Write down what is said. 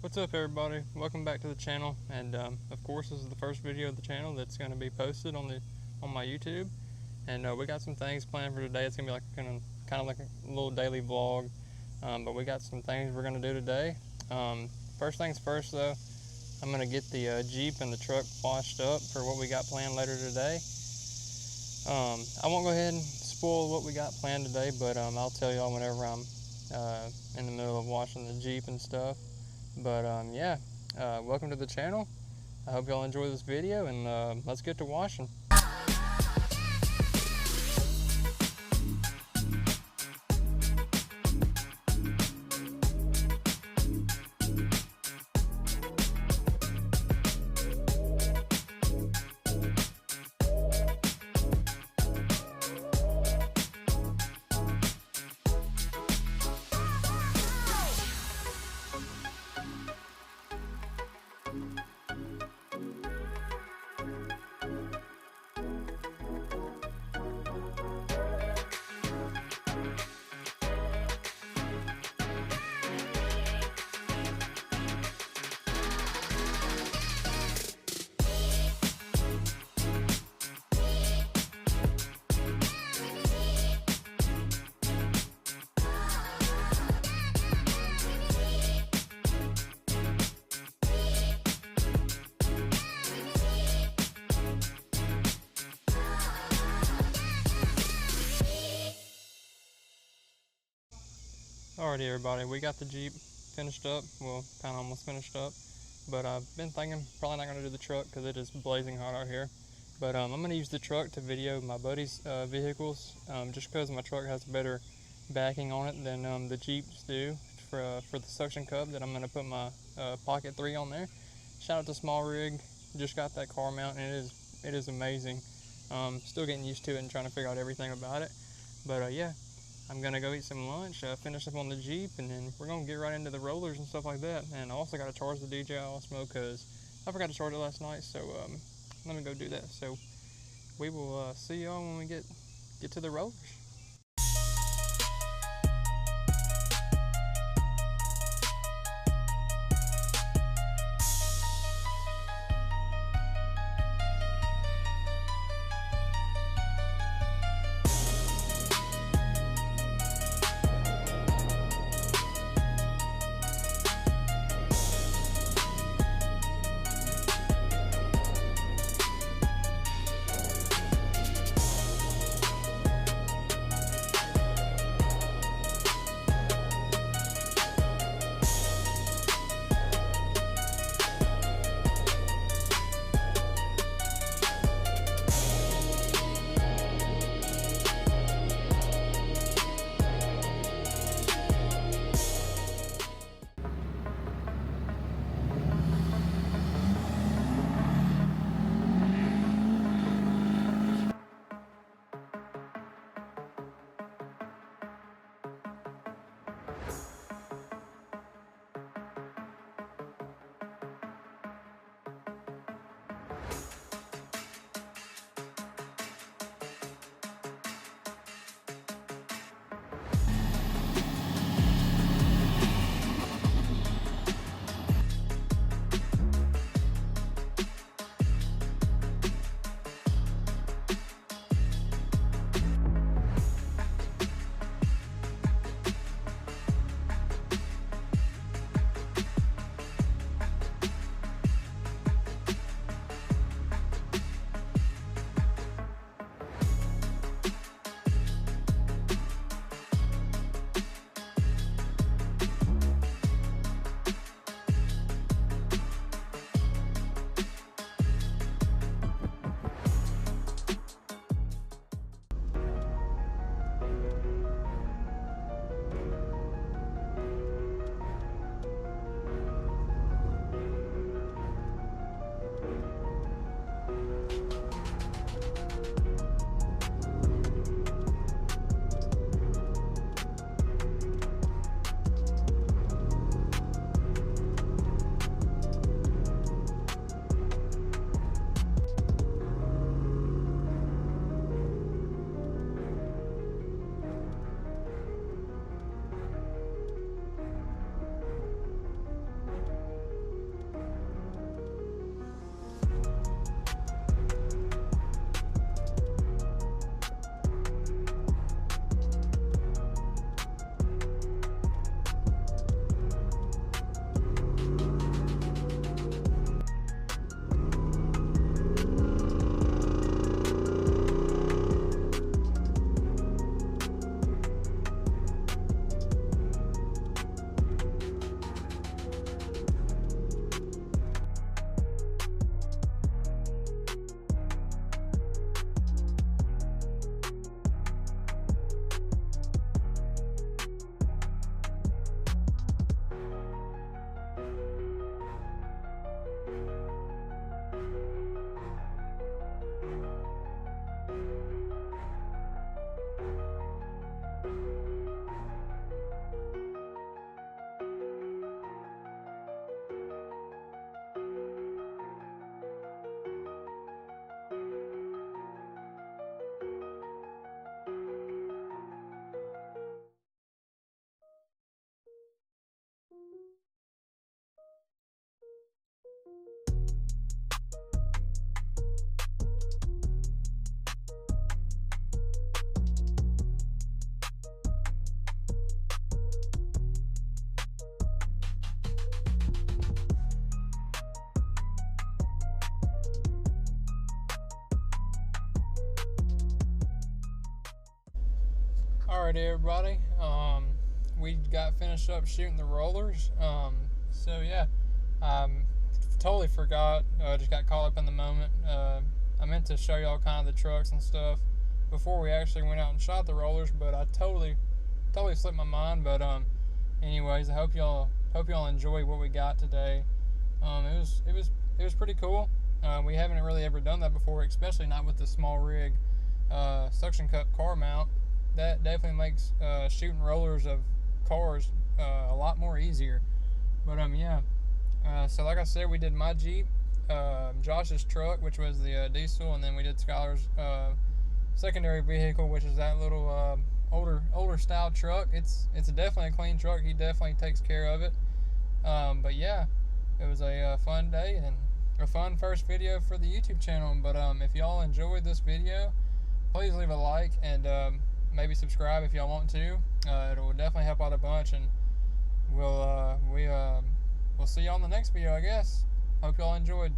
What's up, everybody? Welcome back to the channel, and of course this is the first video of the channel that's going to be posted on my YouTube. And we got some things planned for today. It's going to be like kind of like a little daily vlog, but we got some things we're going to do today. First things first, though, I'm going to get the Jeep and the truck washed up for what we got planned later today. I won't go ahead and spoil what we got planned today, but I'll tell y'all whenever I'm in the middle of washing the Jeep and stuff. But yeah, welcome to the channel. I hope y'all enjoy this video, and let's get to washing. Alrighty, everybody, we got the Jeep finished up. Well, kind of almost finished up, but I've been thinking probably not going to do the truck because it is blazing hot out here. But I'm going to use the truck to video my buddy's vehicles, just because my truck has better backing on it than the Jeeps do for the suction cup that I'm going to put my Pocket 3 on there. Shout out to Small Rig, just got that car mount, and it is amazing. Still getting used to it and trying to figure out everything about it. But yeah, I'm gonna go eat some lunch, finish up on the Jeep, and then we're gonna get right into the rollers and stuff like that. And I also gotta charge the DJI Osmo because I forgot to charge it last night, so let me go do that. So we will see y'all when we get to the rollers. Alright everybody, we got finished up shooting the rollers. So yeah, totally forgot, just got caught up in the moment. I meant to show y'all kind of the trucks and stuff before we actually went out and shot the rollers, but I totally slipped my mind. But anyways, I hope y'all enjoy what we got today. It was pretty cool. We haven't really ever done that before, especially not with the small rig suction cup car mount. That definitely makes shooting rollers of cars a lot more easier. But yeah, so like I said, we did my Jeep, Josh's truck, which was the diesel, and then we did Skylar's secondary vehicle, which is that little older style truck. It's definitely a clean truck. He definitely takes care of it. But yeah, it was a fun day and a fun first video for the YouTube channel. But if y'all enjoyed this video, please leave a like and maybe subscribe if y'all want to. It will definitely help out a bunch, and we'll see y'all in the next video, I guess. Hope y'all enjoyed.